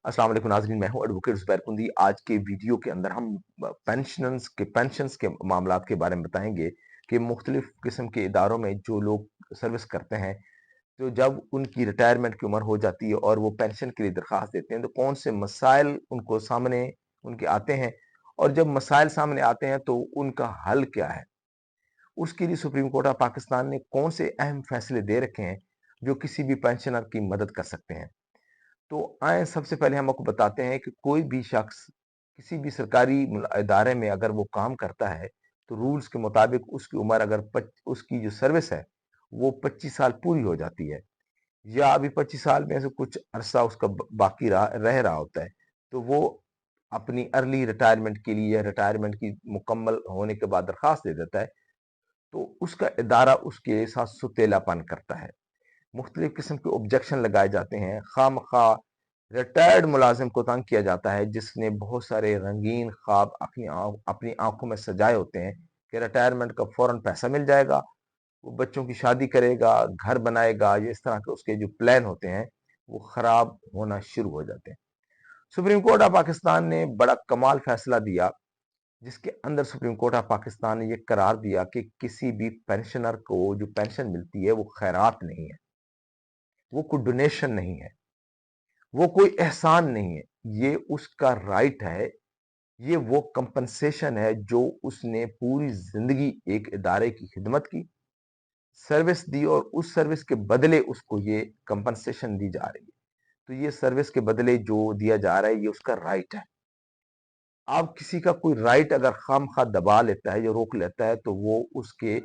अस्सलाम वालेकुम नाज़रीन, मैं हूं एडवोकेट ज़ुबैर कुंदी। आज के वीडियो के अंदर हम पेंशन्स के मामलात के बारे में बताएंगे कि मुख्तलिफ किस्म के इदारों में जो लोग सर्विस करते हैं, तो जब उनकी रिटायरमेंट की उम्र हो जाती है और वो पेंशन के लिए दरख्वास्त देते हैं, तो कौन से मसाइल उनको सामने उनके आते हैं, और जब मसाइल सामने आते हैं तो उनका हल क्या है। उसके लिए सुप्रीम कोर्ट ऑफ पाकिस्तान ने कौन से अहम फैसले दे रखे हैं जो किसी भी पेंशनर की मदद कर सकते हैं। तो आए सबसे पहले हम आपको बताते हैं कि कोई भी शख्स किसी भी सरकारी इदारे में अगर वो काम करता है, तो रूल्स के मुताबिक उसकी उम्र अगर उसकी जो सर्विस है वो 25 साल पूरी हो जाती है, या अभी 25 साल में से कुछ अरसा उसका बाकी रह रहा होता है, तो वो अपनी अर्ली रिटायरमेंट के लिए या रिटायरमेंट की मुकम्मल होने के बाद दरखास्त दे देता है, तो उसका इदारा उसके साथ सुतेलापन करता है। मुख्तलिफ किस्म के ऑब्जेक्शन लगाए जाते हैं, खामखा रिटायर्ड मुलाजिम को तंग किया जाता है जिसने बहुत सारे रंगीन ख्वाब अपनी आंखों में सजाए होते हैं कि रिटायरमेंट का फौरन पैसा मिल जाएगा, वो बच्चों की शादी करेगा, घर बनाएगा। ये इस तरह के उसके जो प्लान होते हैं वो खराब होना शुरू हो जाते हैं। सुप्रीम कोर्ट ऑफ पाकिस्तान ने बड़ा कमाल फैसला दिया, जिसके अंदर सुप्रीम कोर्ट ऑफ पाकिस्तान ने यह करार दिया कि किसी भी पेंशनर को जो पेंशन मिलती है वो खैरात नहीं है, वो कोई डोनेशन नहीं है, वो कोई एहसान नहीं है, ये उसका राइट है। ये वो कंपनसेशन है जो उसने पूरी जिंदगी एक इदारे की खिदमत की, सर्विस दी, और उस सर्विस के बदले उसको ये कंपनसेशन दी जा रही है। तो ये सर्विस के बदले जो दिया जा रहा है ये उसका राइट है। अब किसी का कोई राइट अगर खामखा दबा लेता है या रोक लेता है, तो वो उसके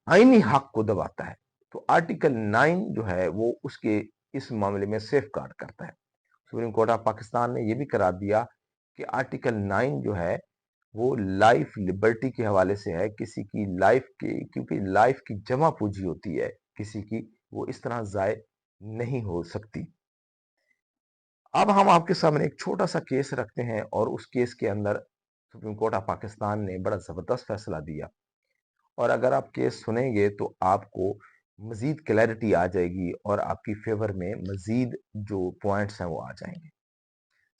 आईनी हक को दबाता है। तो आर्टिकल 9 जो है वो उसके इस मामले में सेफ गार्ड करता है। सुप्रीम कोर्ट ऑफ पाकिस्तान ने यह भी करार दिया कि आर्टिकल 9 जो है वो लाइफ लिबर्टी के हवाले से है। किसी की लाइफ की, क्योंकि लाइफ की जमा पूंजी होती है किसी की, वो इस तरह जाय नहीं हो सकती। अब हम आपके सामने एक छोटा सा केस रखते हैं, और उस केस के अंदर सुप्रीम कोर्ट ऑफ पाकिस्तान ने बड़ा जबरदस्त फैसला दिया, और अगर आप केस सुनेंगे तो आपको मजीद क्लैरिटी आ जाएगी और आपकी फेवर में मजीद जो पॉइंट्स हैं वो आ जाएंगे।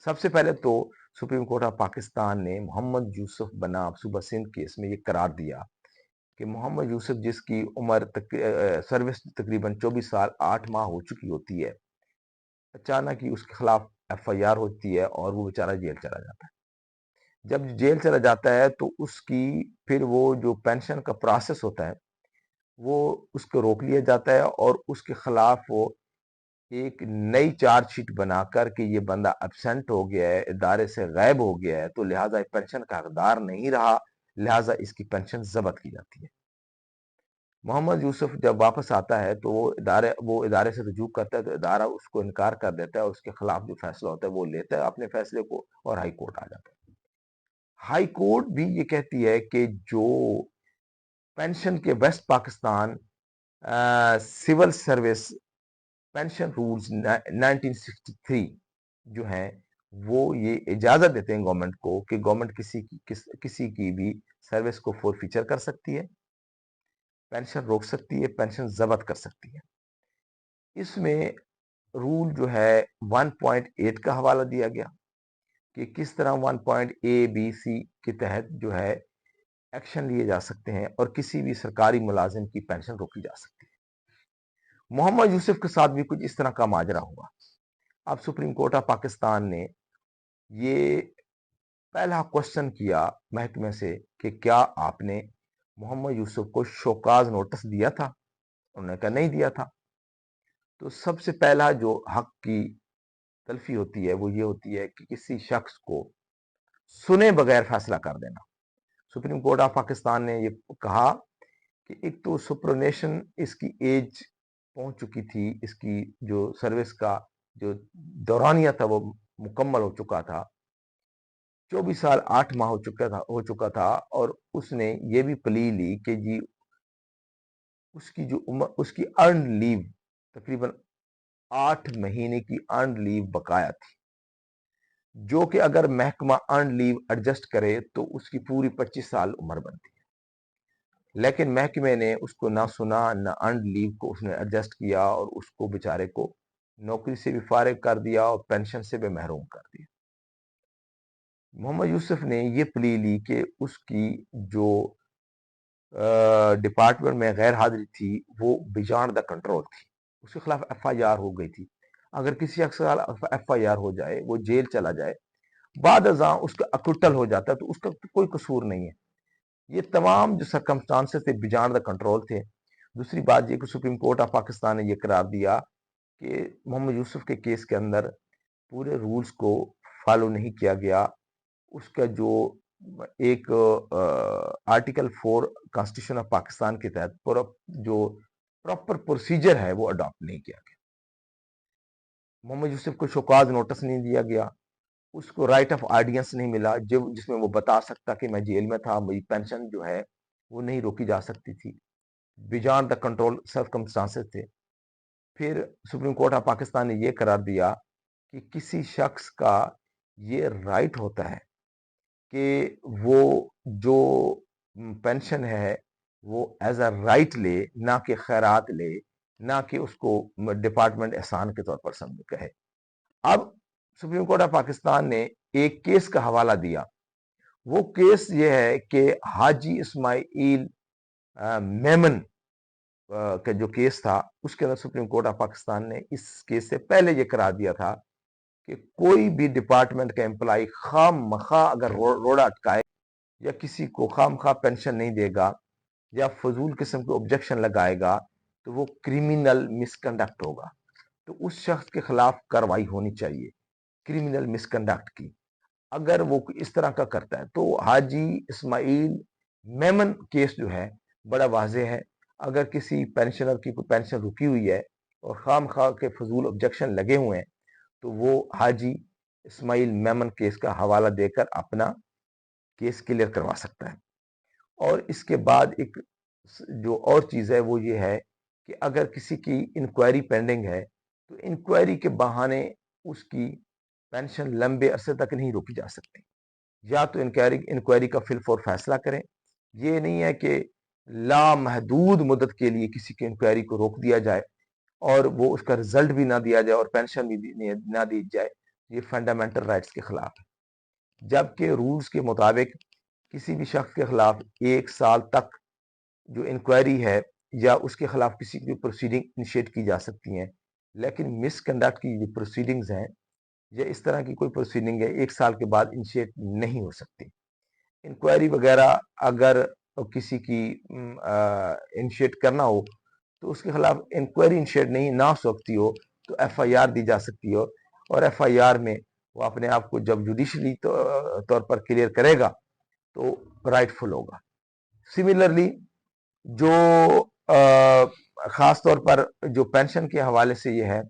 सबसे पहले तो सुप्रीम कोर्ट ऑफ पाकिस्तान ने मोहम्मद यूसुफ बनाम सूबा सिंध केस में ये करार दिया कि मोहम्मद यूसुफ, जिसकी उम्र सर्विस तकरीबन 24 साल 8 माह हो चुकी होती है, अचानक ही उसके खिलाफ FIR होती है और वो बेचारा जेल चला जाता है। जब जेल चला जाता है तो उसकी फिर वो जो पेंशन का प्रोसेस होता है वो उसको रोक लिया जाता है, और उसके खिलाफ वो एक नई चार्जशीट बनाकर कि ये बंदा एब्सेंट हो गया है, इदारे से गायब हो गया है, तो लिहाजा पेंशन का हकदार नहीं रहा, लिहाजा इसकी पेंशन जब्त की जाती है। मोहम्मद यूसुफ जब वापस आता है तो वो इदारे से रुजू करता है, तो इदारा उसको इनकार कर देता है, उसके खिलाफ जो फैसला होता है वो लेता है अपने फैसले को, और हाई कोर्ट आ जाता है। हाई कोर्ट भी ये कहती है कि जो पेंशन के west Pakistan civil service pension rules 1963 जो हैं, वो ये इजाजत देते हैं गवर्नमेंट को कि गवर्नमेंट किसी की भी सर्विस को फोर फीचर कर सकती है, पेंशन रोक सकती है, पेंशन जब्त कर सकती है। इसमें रूल जो है 1.8 का हवाला दिया गया कि किस तरह 1.A B C के तहत जो है एक्शन लिए जा सकते हैं और किसी भी सरकारी मुलाजिम की पेंशन रोकी जा सकती है। मोहम्मद यूसुफ के साथ भी कुछ इस तरह का माजरा हुआ। अब सुप्रीम कोर्ट ऑफ पाकिस्तान ने ये पहला क्वेश्चन किया महकमे से कि क्या आपने मोहम्मद यूसुफ को शोकाज नोटिस दिया था। उन्होंने कहा नहीं दिया था। तो सबसे पहला जो हक की तलफी होती है वो ये होती है कि किसी शख्स को सुने बगैर फैसला कर देना। सुप्रीम कोर्ट ऑफ पाकिस्तान ने ये कहा कि एक तो सुप्रोनेशन, इसकी एज पहुंच चुकी थी, इसकी जो सर्विस का जो दौरानिया था वो मुकम्मल हो चुका था, 24 साल 8 माह हो चुका था, और उसने ये भी प्ली ली कि जी उसकी जो उम्र, उसकी अर्न लीव तकरीबन 8 महीने की अर्न लीव बकाया थी, जो कि अगर महकमा अर्न लीव एडजस्ट करे तो उसकी पूरी 25 साल उम्र बनती है। लेकिन महकमे ने उसको ना सुना, ना अर्न लीव को उसने एडजस्ट किया, और उसको बेचारे को نوکری سے بھی فارغ کر دیا اور پینشن سے بھی محروم کر دیا۔ محمد یوسف نے یہ پلی لی کہ اس کی جو ڈپارٹمنٹ میں غیر حاضری تھی وہ بیانڈ دا کنٹرول تھی، اس کے خلاف ایف آئی آر ہو گئی تھی۔ اگر کسی شخص کا ایف آئی آر ہو جائے، وہ جیل چلا جائے، بعد ازاں اس کا اکوٹل ہو جاتا ہے تو اس کا کوئی قصور نہیں ہے۔ یہ تمام جو سرکمسٹانسز تھے بیانڈ دا کنٹرول تھے۔ دوسری بات یہ کہ سپریم کورٹ آف پاکستان نے یہ قرار دیا کہ محمد یوسف کے کیس کے اندر پورے رولز کو فالو نہیں کیا گیا، اس کا جو ایک آرٹیکل 4 کانسٹیٹیوشن آف پاکستان کے تحت جو پراپر پروسیجر ہے وہ اڈاپٹ نہیں کیا گیا۔ محمد یوسف کو شوکاز نوٹس نہیں دیا گیا، اس کو رائٹ آف آڈینس نہیں ملا جس میں وہ بتا سکتا کہ میں جیل میں تھا، میری پینشن جو ہے وہ نہیں روکی جا سکتی تھی، بیانڈ دا کنٹرول سرکمسٹانسز تھے۔ پھر سپریم کورٹ آف پاکستان نے یہ قرار دیا کہ کسی شخص کا یہ رائٹ ہوتا ہے کہ وہ جو پینشن ہے وہ ایز اے رائٹ لے، نہ کہ خیرات لے، نہ کہ اس کو ڈپارٹمنٹ احسان کے طور پر کہے۔ اب سپریم کورٹ آف پاکستان نے ایک کیس کا حوالہ دیا، وہ کیس یہ ہے کہ حاجی اسماعیل میمن کا جو کیس تھا، اس کے اندر سپریم کورٹ آف پاکستان نے اس کیس سے پہلے یہ قرار دیا تھا کہ کوئی بھی ڈپارٹمنٹ کا امپلائی خام مخواہ اگر روڑا اٹکائے یا کسی کو خام مخواہ پینشن نہیں دے گا یا فضول قسم کے آبجیکشن لگائے گا تو وہ کرمینل مس کنڈکٹ ہوگا، تو اس شخص کے خلاف کارروائی ہونی چاہیے کرمینل مس کنڈکٹ کی۔ اگر وہ اس طرح کا کرتا ہے تو حاجی اسماعیل میمن کیس جو ہے بڑا واضح ہے۔ اگر کسی پینشنر کی کوئی پینشن رکی ہوئی ہے اور خام خواہ کے فضول آبجیکشن لگے ہوئے ہیں تو وہ حاجی اسماعیل میمن کیس کا حوالہ دے کر اپنا کیس کلیئر کروا سکتا ہے۔ اور اس کے بعد ایک جو اور چیز ہے وہ یہ ہے کہ اگر کسی کی انکوائری پینڈنگ ہے تو انکوائری کے بہانے اس کی پینشن لمبے عرصے تک نہیں روکی جا سکتی، یا تو انکوائری کا فل فور فیصلہ کریں۔ یہ نہیں ہے کہ لامحدود مدت کے لیے کسی کی انکوائری کو روک دیا جائے اور وہ اس کا رزلٹ بھی نہ دیا جائے اور پینشن بھی نہ دی جائے، یہ فنڈامنٹل رائٹس کے خلاف ہے۔ جبکہ رولز کے مطابق کسی بھی شخص کے خلاف 1 سال تک جو انکوائری ہے یا اس کے خلاف کسی کی پروسیڈنگ انیشیٹ کی جا سکتی ہیں، لیکن مس کنڈکٹ کی جو پروسیڈنگز ہیں یا اس طرح کی کوئی پروسیڈنگ ہے 1 سال کے بعد انیشیٹ نہیں ہو سکتی۔ انکوائری وغیرہ اگر کسی کی انیشیٹ کرنا ہو تو اس کے خلاف انکوائری انیشیٹ نہیں نہ ہو سکتی ہو تو ایف آئی آر دی جا سکتی ہو، اور ایف آئی آر میں وہ اپنے آپ کو جب جوڈیشلی طور پر کلیئر کرے گا تو رائٹ فل ہوگا۔ سملرلی جو خاص طور پر جو پینشن کے حوالے سے یہ ہے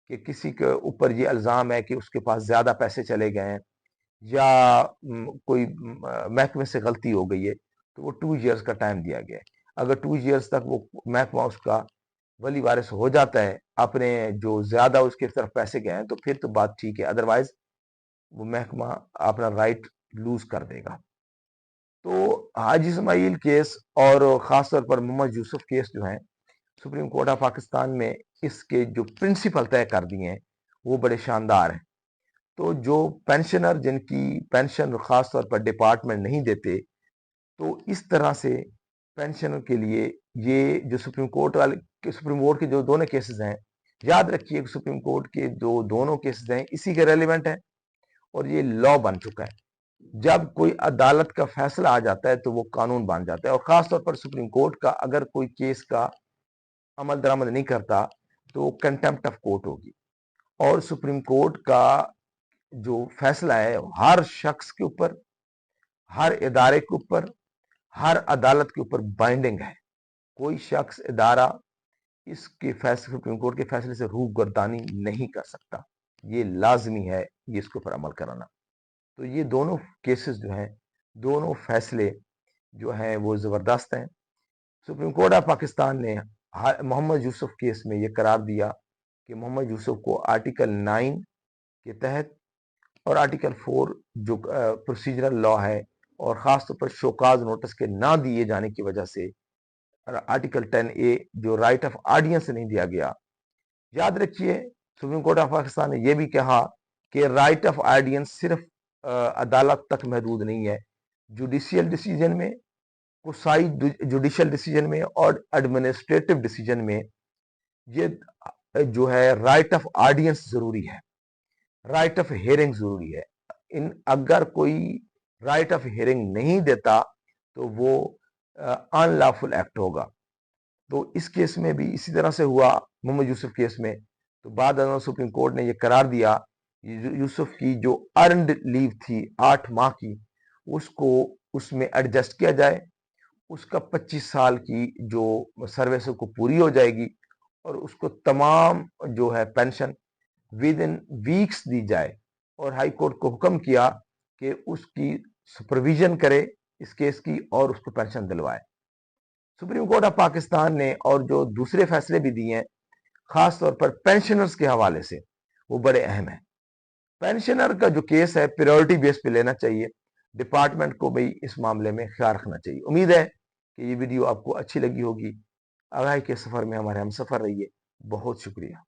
کہ کسی کے اوپر یہ الزام ہے کہ اس کے پاس زیادہ پیسے چلے گئے ہیں یا کوئی محکمے سے غلطی ہو گئی ہے تو وہ 2 ایئرز کا ٹائم دیا گیا ہے۔ اگر 2 ایئرز تک وہ محکمہ اس کا ولی وارث ہو جاتا ہے اپنے جو زیادہ اس کی طرف پیسے گئے ہیں تو پھر تو بات ٹھیک ہے، ادروائز وہ محکمہ اپنا رائٹ لوز کر دے گا۔ تو حاجی اسماعیل کیس اور خاص طور پر محمد یوسف کیس جو ہیں سپریم کورٹ آف پاکستان میں اس کے جو پرنسپل طے کر دیے ہیں وہ بڑے شاندار ہیں۔ تو جو پینشنر جن کی پینشن خاص طور پر ڈپارٹمنٹ نہیں دیتے، تو اس طرح سے پینشنر کے لیے یہ جو سپریم کورٹ کے جو دونوں کیسز ہیں، یاد رکھیے کہ سپریم کورٹ کے جو دونوں کیسز ہیں اسی کے ریلیونٹ ہیں اور یہ لا بن چکا ہے۔ جب کوئی عدالت کا فیصلہ آ جاتا ہے تو وہ قانون بن جاتا ہے، اور خاص طور پر سپریم کورٹ کا اگر کوئی کیس کا عمل درآمد نہیں کرتا تو وہ کنٹمپٹ آف کورٹ ہوگی، اور سپریم کورٹ کا جو فیصلہ ہے ہر شخص کے اوپر، ہر ادارے کے اوپر، ہر عدالت کے اوپر بائنڈنگ ہے۔ کوئی شخص ادارہ اس کے فیصلے سپریم کورٹ کے فیصلے سے روح گردانی نہیں کر سکتا، یہ لازمی ہے یہ اس کے اوپر عمل کرانا۔ تو یہ دونوں کیسز جو ہیں، دونوں فیصلے جو ہیں وہ زبردست ہیں۔ سپریم کورٹ آف پاکستان نے محمد یوسف کیس میں یہ قرار دیا کہ محمد یوسف کو آرٹیکل 9 کے تحت اور آرٹیکل 4 جو پروسیجرل لا ہے اور خاص طور پر شوکاز نوٹس کے نہ دیے جانے کی وجہ سے آرٹیکل 10A جو رائٹ آف آڈینس نہیں دیا گیا۔ یاد رکھیے सुप्रीम कोर्ट ऑफ पाकिस्तान ने यह भी कहा कि राइट ऑफ ऑडियंस सिर्फ अदालत तक महदूद नहीं है, जुडिशियल डिसीजन में, कुसाई जुडिशियल डिसीजन में और एडमिनिस्ट्रेटिव डिसीजन में ये जो है राइट ऑफ ऑडियंस जरूरी है, राइट ऑफ हियरिंग जरूरी है। इन अगर कोई राइट ऑफ हियरिंग नहीं देता तो वो अनलॉफुल एक्ट होगा। तो इस केस में भी इसी तरह से हुआ, मोहम्मद यूसुफ केस में। तो बाद सुप्रीम कोर्ट ने यह करार दिया यूसुफ की जो अर्नड लीव थी 8 माह की, उसको उसमें एडजस्ट किया जाए, उसका 25 साल की जो सर्विस को पूरी हो जाएगी और उसको तमाम जो है पेंशन विद इन वीक्स दी जाए। और हाई कोर्ट को हुक्म किया कि उसकी सुपरविजन करे इस केस की और उसको पेंशन दिलवाए। सुप्रीम कोर्ट ऑफ पाकिस्तान ने और जो दूसरे फैसले भी दिए हैं, खास तौर पर पेंशनर्स के हवाले से, वो बड़े अहम है। पेंशनर का जो केस है प्रायोरिटी बेस पे लेना चाहिए, डिपार्टमेंट को भी इस मामले में ख्याल रखना चाहिए। उम्मीद है कि ये वीडियो आपको अच्छी लगी होगी। आगाही के सफर में हमारे हम सफर रहिए। बहुत शुक्रिया।